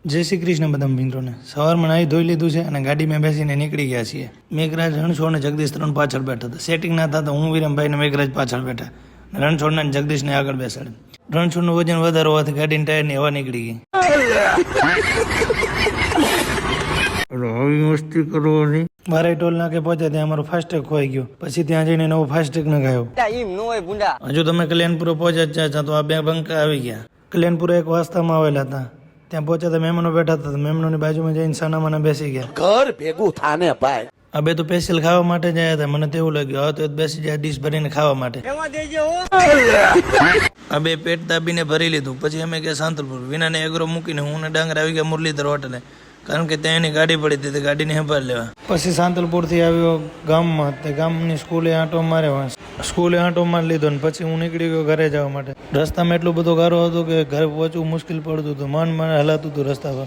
જય શ્રી કૃષ્ણ બધા મિત્રોને. સવારમાં નાહી ધોઈ લીધું છે અને ગાડીમાં બેસીને નીકળી ગયા છીએ. મેઘરાજ, રણછોડ ને જગદીશ ત્રણ પાછળ બેઠા હતા. સેટિંગ ના થતા હું વિરમભાઈ ને મેઘરાજ પાછળ બેઠા. રણછોડ ને જગદીશને આગળ બેસાડે. રણછોડનું વજન વધારે હોવાથી ગાડીના ટાયરની હવા નીકળી ગઈ. આવી મસ્તી કરવાની. મારે ટોલ નાકે પહોંચ્યા ત્યાં અમારો ફાસ્ટેગ ખોઈ ગયો. પછી ત્યાં જઈને નવો ફાસ્ટેગ નખાયો. હજુ તમે કલ્યાણપુર પહોંચ્યા જ તો આ બે બંકા આવી ગયા. કલ્યાણપુર એક વાસ્તામાં આવેલા હતા. ત્યાં પહોંચ્યા તો મહેમાનો બેઠા હતા. મહેમાનોની બાજુમાં જઈને સાનામાના બેસી ગયા. ઘર ભેગું થાને ભાઈ. આ બે તો સ્પેશિયલ ખાવા માટે જ આવ્યા હતા. મને તેવું લાગ્યું હવે તો બેસી જાય ડીશ ભરીને ખાવા માટે. આ બે પેટ દાબીને ભરી લીધું. પછી અમે ગયા સાંતલપુર. વિનાને એગ્રો મૂકીને હું ને ડાંગર આવી ગયા મુરલીધર હોટલે, કારણ કે ત્યાં એની ગાડી પડી હતી. ગાડીને સંભાળ લેવા. પછી સાંતલપુર થી આવ્યો ગામમાં. તે ગામની સ્કૂલે આંટો માર્યો. સ્કૂલે આંટો મારી લીધો ને પછી હું નીકળી ગયો ઘરે જવા માટે. રસ્તામાં એટલું બધું ગારો હતો કે ઘરે પહોંચવું મુશ્કેલ પડતું હતું. મન હલાતું હતું રસ્તા પર.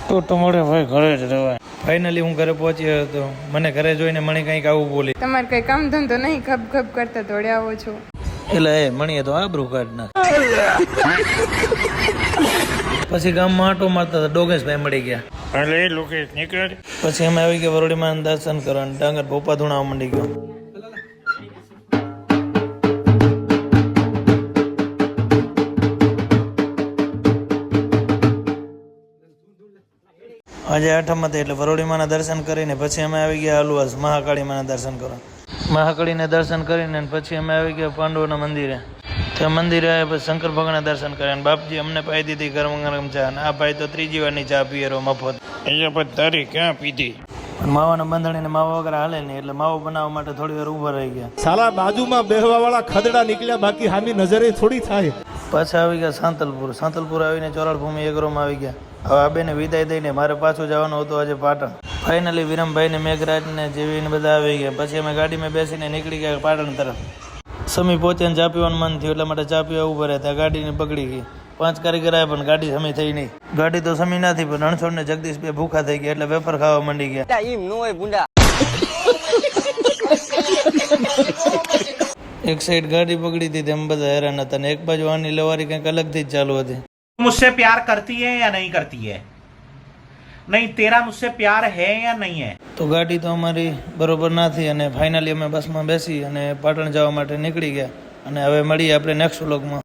તો તમારે ભાઈ ઘરે જ રહેવાય. ફાઇનલી હું ઘરે પહોંચ્યો હતો. મને ઘરે જોઈને મણી કંઈક આવું બોલી, તમારે કઈ કામ ધંધો નહીં, ખપ ખપ કરતા દોડ્યા આવો છો. એટલે એ મણીએ તો આબરૂ કાઢ નાખ. પછી ગામમાં આંટો મારતા હતા. ડોગેશભાઈ મળી ગયા. પછી અમે આવી ગયા વરોડીમાં દર્શન કરવા. ડાંગર ભોપા ધૂણાવા મંડી ગયો. આજે આઠમ હતી એટલે વરોડીમાના દર્શન કરીને પછી અમે આવી ગયા અલવાસ મહાકાળીમાના દર્શન કરવા. મહાકાળીને દર્શન કરીને પછી અમે આવી ગયા પાંડવોના મંદિરે. ત્યાં મંદિરે આવ્યા પછી શંકર ભગવાનના દર્શન કર્યા. અને બાપજી અમને પાઈ દીધી ગરમ ગરમ ચા. અને આ ભાઈ તો ત્રીજી વારની ચા પીએરો મફત. અહીંયા પછી તારી ક્યાં પીધી. માવાના બંધાણીને માવા વગર હાલે નહીં એટલે માવો બનાવવા માટે થોડી વાર ઉભા રહી ગયા. સાલા બાજુમાં બેહવા વાળા ખદડા નીકળ્યા, બાકી હામી નજરે થોડી થાય. પાછા આવી ગયા સાંતલપુર. સાંતલપુર આવીને ચોરાળભૂમિ એગ્રોમાં આવી ગયા. હવે આ બેને વિદાય દઈને મારે પાછું જવાનું હતું આજે પાટણ. ફાઇનલી વિરમભાઈ ને મેઘરાજ ને જેવીને બધા આવી ગયા. પછી અમે ગાડીમાં બેસીને નીકળી ગયા પાટણ તરફ. સમી પહોંચ્યા ચા પીવાનું મન થયું એટલા માટે ચા પીવા ઉભા રહ્યા. ગાડીને બગડી ગઈ. 5 કારીગર આવ્યા પણ ગાડી સમી થઈ નહીં. ગાડી તો સમી નથી પણ રણછોડ ને જગદીશ બે ભૂખા થઈ ગયા એટલે વેફર ખાવા માંડી ગયા. એક સાઈડ ગાડી બગડી હતી તેમ બધા હેરાન હતા. ને એક બાજુ આની લવારી કંઈક અલગથી જ ચાલુ હતી. मुझसे प्यार करती है या नहीं करती है? नहीं, तेरा मुझसे प्यार है या नहीं है? તો ગાડી તો અમારી બરોબર નથી અને ફાઇનલી અમે બસમાં બેસી અને પાટણ જવા માટે નીકળી ગયા. અને હવે મળીએ આપણે નેક્સ્ટ વ્લોગમાં.